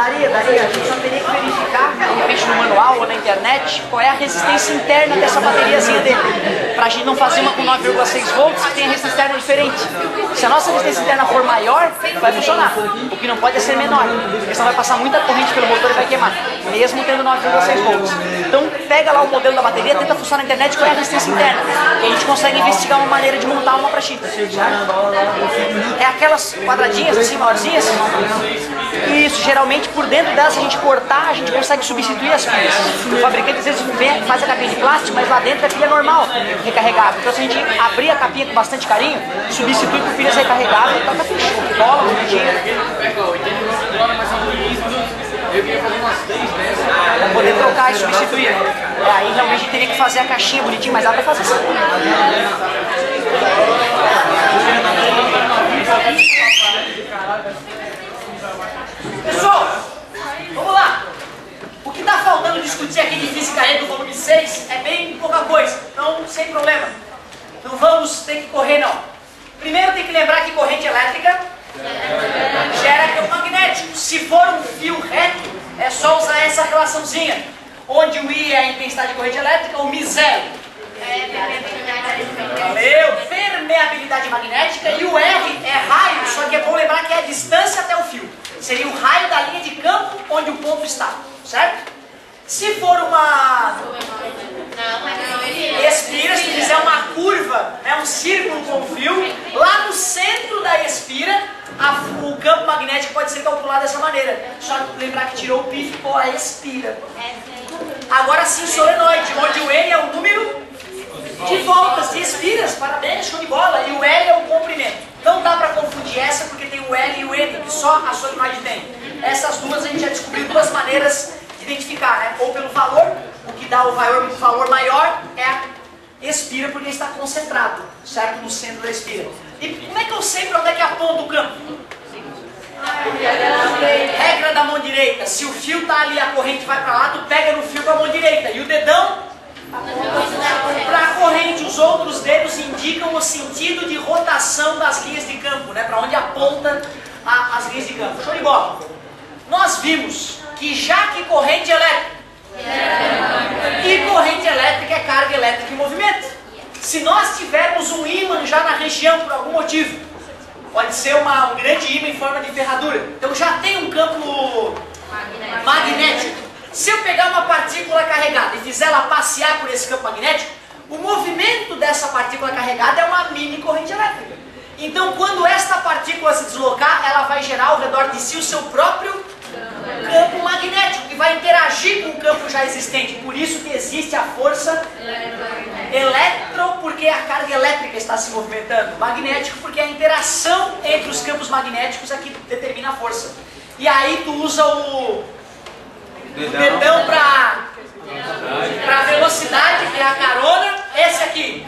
Daria. A gente só teria que verificar, de repente no manual ou na internet, qual é a resistência interna dessa bateriazinha dele. Pra gente não fazer uma com 9,6 volts que tenha resistência interna diferente. Se a nossa resistência interna for maior, vai funcionar. O que não pode é ser menor, porque senão vai passar muita corrente pelo motor e vai queimar, mesmo tendo 9,6 volts. Então pega lá o modelo da bateria, tenta funcionar na internet qual é a resistência interna. E a gente consegue investigar uma maneira de montar uma pra chip. É aquelas quadradinhas assim, maiorzinhas. Isso, geralmente por dentro delas, se a gente cortar, a gente consegue substituir as pilhas. O fabricante às vezes faz a capinha de plástico, mas lá dentro é pilha normal, recarregável. Então se a gente abrir a capinha com bastante carinho, substitui por pilhas recarregáveis e toca ficha. Bola, bonitinho. Eu queria fazer umas 3 dessas. Pra poder trocar e substituir. Aí realmente a gente teria que fazer a caixinha bonitinha, mas dá pra fazer assim. Pessoal, vamos lá. O que está faltando discutir aqui de Física E do volume 6 é bem pouca coisa, então sem problema. Não vamos ter que correr não. Primeiro tem que lembrar que corrente elétrica gera campo magnético. Se for um fio reto, é só usar essa relaçãozinha, onde o I é a intensidade de corrente elétrica, o Mi zero. Valeu! Permeabilidade magnética, e o R é raio, só que é bom lembrar que é a distância até o fio. Seria o raio da linha de campo onde o ponto está, certo? Se for uma espira, se fizer uma curva, um círculo com fio, lá no centro da espira, o campo magnético pode ser calculado dessa maneira. Só lembrar que tirou o pi, ficou a espira. Agora sim, o solenoide, onde o N é o número de voltas, de espiras, parabéns, show de bola, e o L é o comprimento. Não dá para confundir essa porque tem o L e o N, que só a solenoide tem. Essas duas a gente já descobriu duas maneiras de identificar, né? Ou pelo valor, o que dá o valor maior é a espira, porque está concentrado, certo? No centro da espira. E como é que eu sei para onde é que aponta o campo? Regra da mão direita, se o fio está ali, a corrente vai para lá, tu pega no fio com a mão direita, e o dedão para a corrente. Os outros dedos indicam o sentido de rotação das linhas de campo, né? Para onde aponta as linhas de campo. Show de bola! Nós vimos que já que corrente elétrica e corrente elétrica é carga elétrica em movimento. Se nós tivermos um ímã já na região por algum motivo, pode ser um grande ímã em forma de ferradura, então já tem um campo magnético. Se eu pegar uma partícula carregada e fizer ela passear por esse campo magnético, o movimento dessa partícula carregada é uma mini corrente elétrica. Então, quando esta partícula se deslocar, ela vai gerar ao redor de si o seu próprio campo magnético, que vai interagir com o campo já existente. Por isso que existe a força eletro, porque a carga elétrica está se movimentando. Magnético, porque a interação entre os campos magnéticos é que determina a força. E aí tu usa o dedão para velocidade, que é a carona. Esse aqui,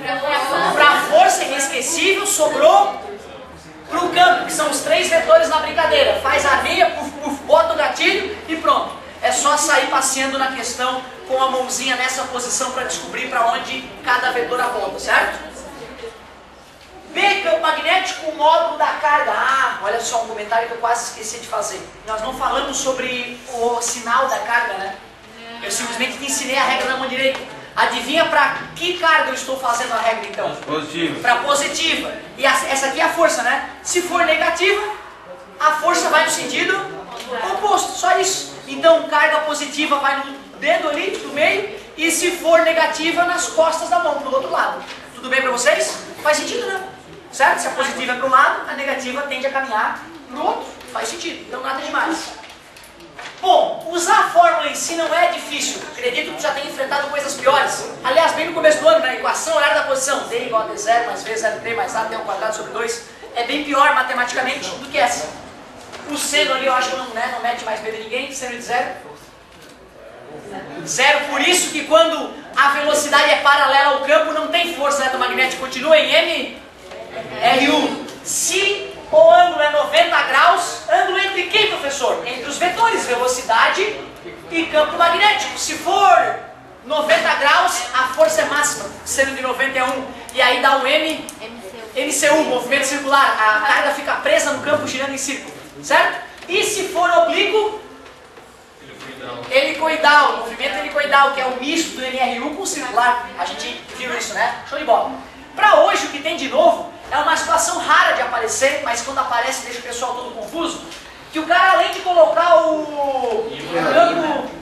para força inesquecível, sobrou para o campo, que são os 3 vetores na brincadeira. Faz a meia, puf, puf, bota o gatilho e pronto. É só sair passeando na questão com a mãozinha nessa posição para descobrir para onde cada vetor aponta, certo? B, campo magnético, o módulo da carga. Ah, olha só um comentário que eu quase esqueci de fazer. Nós não falamos sobre o sinal da carga, né? Eu simplesmente te ensinei a regra na mão direita. Adivinha para que carga eu estou fazendo a regra então? Positiva. Para positiva. E essa aqui é a força, né? Se for negativa, a força vai no sentido oposto, só isso. Então carga positiva vai no dedo ali, do meio, e se for negativa, nas costas da mão, do outro lado. Tudo bem para vocês? Faz sentido, né? Certo? Se a positiva é para um lado, a negativa tende a caminhar para o outro. Faz sentido, então nada demais. Bom, usar a fórmula em si não é difícil. Acredito que já tenha enfrentado coisas piores. Aliás, bem no começo do ano, na equação horária da posição, D igual a D0 mais V, 0,3 mais A, T ao quadrado sobre 2, é bem pior matematicamente do que essa. O seno ali eu acho que não mete mais medo de ninguém, seno de 0. 0, por isso que quando a velocidade é paralela ao campo, não tem força eletromagnética, continua em M, R1. Se o ângulo é 90 graus, ângulo entre quem, professor? Entre os vetores, velocidade e campo magnético. Se for 90 graus, a força é máxima, sendo de 90 é 1. E aí dá o MCU, movimento circular. A carga fica presa no campo girando em círculo, certo? E se for oblíquo, Helicoidal, movimento helicoidal, que é o misto do MRU com o circular. A gente viu isso, né? Show de bola. Para hoje, o que tem de novo é uma situação rara de aparecer, mas quando aparece deixa o pessoal todo confuso, que o cara, além de colocar o campo...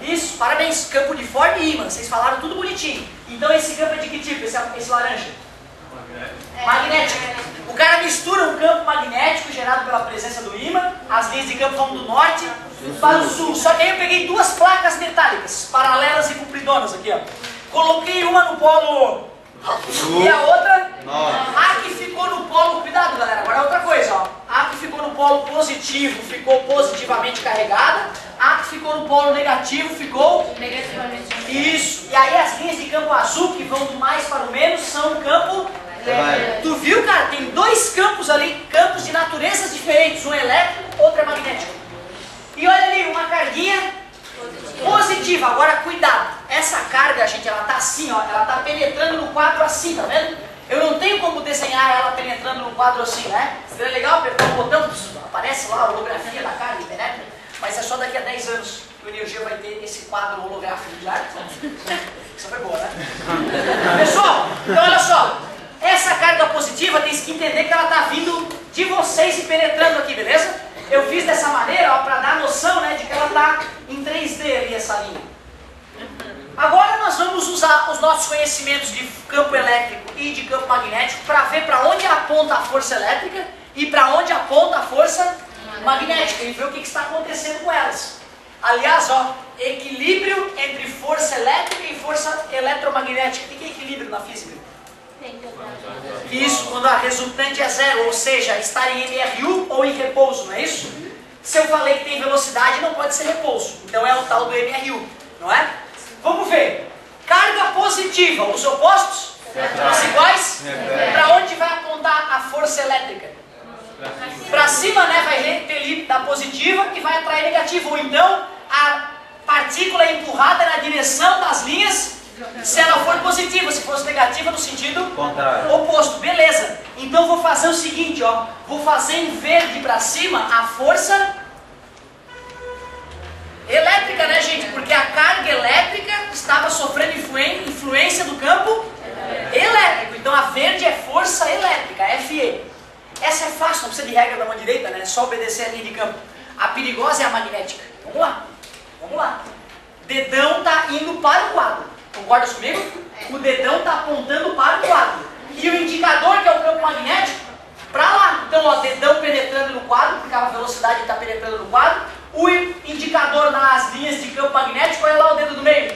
Isso, parabéns, campo uniforme e ímã, vocês falaram tudo bonitinho. Então esse campo é de que tipo, esse laranja? Magnético. O cara mistura um campo magnético gerado pela presença do ímã, as linhas de campo vão do norte para o sul. Só que aí eu peguei duas placas metálicas, paralelas e compridonas aqui, ó. Coloquei uma no polo e a outra, a que ficou no polo, cuidado galera, agora é outra coisa, ó. A que ficou no polo positivo ficou positivamente carregada, a que ficou no polo negativo ficou negativamente. Isso, e aí as linhas de campo azul que vão do mais para o menos são o campo... Tu viu, cara? Tem dois campos ali, campos de naturezas diferentes, um elétrico, outro é magnético. E olha ali, uma carguinha positiva. Agora, cuidado, essa carga, gente, ela tá assim, ó, ela tá penetrando no quadro assim, tá vendo? Eu não tenho como desenhar ela penetrando no quadro assim, né? Seria legal apertar um botão, aparece lá a holografia da carga, penetra, mas é só daqui a 10 anos que o Energia vai ter esse quadro holográfico de arte. Isso foi boa, né? Pessoal, então olha só. Essa carga positiva tem que entender que ela está vindo de vocês e penetrando aqui, beleza? Eu fiz dessa maneira para dar noção, né, de que ela está em 3D ali, essa linha. Agora nós vamos usar os nossos conhecimentos de campo elétrico e de campo magnético para ver para onde aponta a força elétrica e para onde aponta a força magnética e ver o que está acontecendo com elas. Aliás, ó, equilíbrio entre força elétrica e força eletromagnética. O que é equilíbrio na física? Isso, quando a resultante é zero, ou seja, estar em MRU ou em repouso, não é isso? Se eu falei que tem velocidade, não pode ser repouso. Então é o tal do MRU, não é? Vamos ver. Carga positiva, os opostos? Os iguais? Para onde vai apontar a força elétrica? Para cima, né, vai repelir da positiva e vai atrair negativa. Ou então, a partícula é empurrada na direção das linhas se ela for positiva, se fosse negativa no sentido contrário. Oposto, beleza. Então vou fazer o seguinte, ó, vou fazer em verde para cima a força elétrica, né, gente? Porque a carga elétrica estava sofrendo influência do campo elétrico. Então a verde é força elétrica, FE. Essa é fácil, não precisa de regra da mão direita, né? É só obedecer a linha de campo. A perigosa é a magnética. Vamos lá, vamos lá. Dedão está indo para o quadro. Concordas comigo? O dedão está apontando para o quadro. E o indicador, que é o campo magnético, para lá. Então, ó, dedão penetrando no quadro, porque a velocidade está penetrando no quadro. O indicador nas linhas de campo magnético, olha lá o dedo do meio.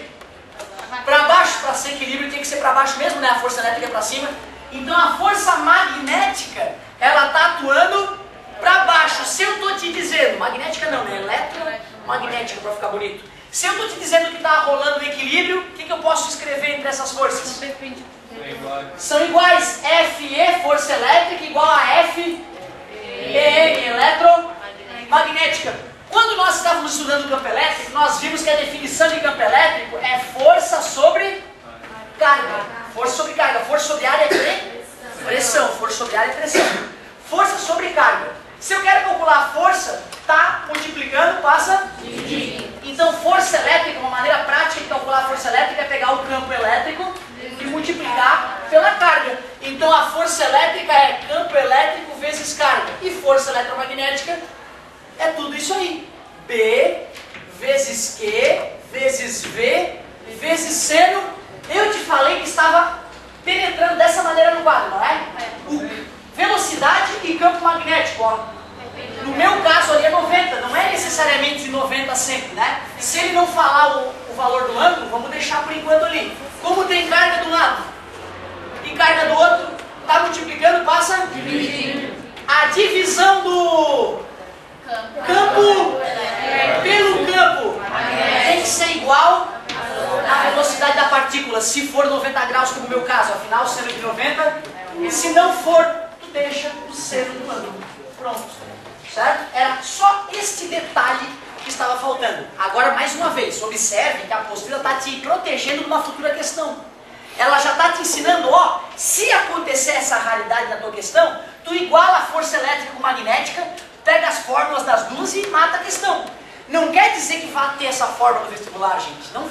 Para baixo, para ser equilíbrio, tem que ser para baixo mesmo, né? A força elétrica é para cima. Então, a força magnética, ela está atuando para baixo. Se eu estou te dizendo, magnética não, né? Eletromagnética, para ficar bonito. Se eu estou te dizendo que está rolando o equilíbrio, o que eu posso escrever entre essas forças? São iguais. FE, força elétrica, igual a FEM, eletromagnética. Quando nós estávamos estudando campo elétrico, nós vimos que a definição de campo elétrico é força sobre carga. Força sobre carga. Força sobre área é pressão. Força sobre área é pressão. Força sobre carga. Se eu quero calcular a força, tá multiplicando, passa dividindo. Então, força elétrica, uma maneira prática de calcular a força elétrica é pegar o campo elétrico e multiplicar pela carga. Então, a força elétrica é campo elétrico vezes carga. E força eletromagnética é tudo isso aí. B vezes Q vezes V vezes seno. Eu te falei que estava penetrando dessa maneira no quadro, não é? Velocidade e campo magnético, ó. No meu caso ali é 90, não é necessariamente de 90 sempre, né? Se ele não falar o valor do ângulo, vamos deixar por enquanto ali. Como tem carga de um lado e carga do outro, está multiplicando, passa dividindo. A divisão do campo pelo campo tem que ser igual à velocidade da partícula, se for 90 graus, como no meu caso, afinal, seno de 90. Se não for, tu deixa o seno do ângulo. Pronto. Certo? Era só este detalhe que estava faltando. Agora, mais uma vez, observe que a apostila está te protegendo de uma futura questão. Ela já está te ensinando, ó, se acontecer essa raridade na tua questão, tu iguala a força elétrica com magnética, pega as fórmulas das duas e mata a questão. Não quer dizer que vai ter essa forma no vestibular, gente. Não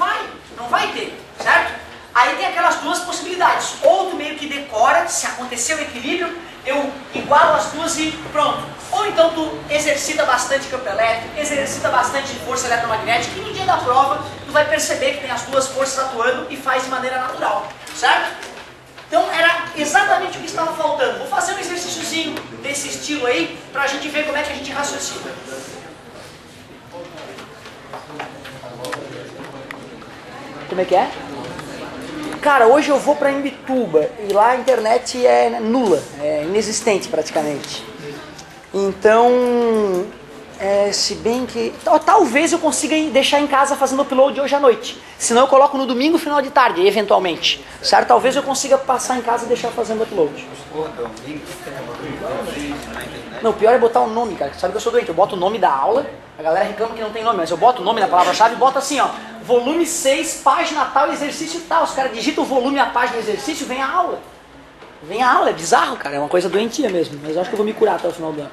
vai ter, certo? Aí tem aquelas duas possibilidades. Ou tu meio que decora, se acontecer o equilíbrio, eu igualo as duas e pronto. Ou então tu exercita bastante campo elétrico, exercita bastante força eletromagnética e no dia da prova tu vai perceber que tem as duas forças atuando e faz de maneira natural, certo? Então era exatamente o que estava faltando. Vou fazer um exercíciozinho desse estilo aí pra gente ver como é que a gente raciocina. Como é que é? Cara, hoje eu vou pra Imbituba e lá a internet é nula, é inexistente praticamente. Então, se bem que... Talvez eu consiga deixar em casa fazendo upload hoje à noite. Senão eu coloco no domingo, final de tarde, eventualmente. Certo? Talvez eu consiga passar em casa e deixar fazendo upload. Não, o pior é botar o nome, cara. Sabe que eu sou doente, eu boto o nome da aula, a galera reclama que não tem nome, mas eu boto o nome da palavra-chave e boto assim, ó. Volume 6, página tal, exercício tal. Os caras digitam o volume, a página, exercício, vem a aula. Vem a aula, é bizarro, cara. É uma coisa doentia mesmo. Mas eu acho que eu vou me curar até o final do ano.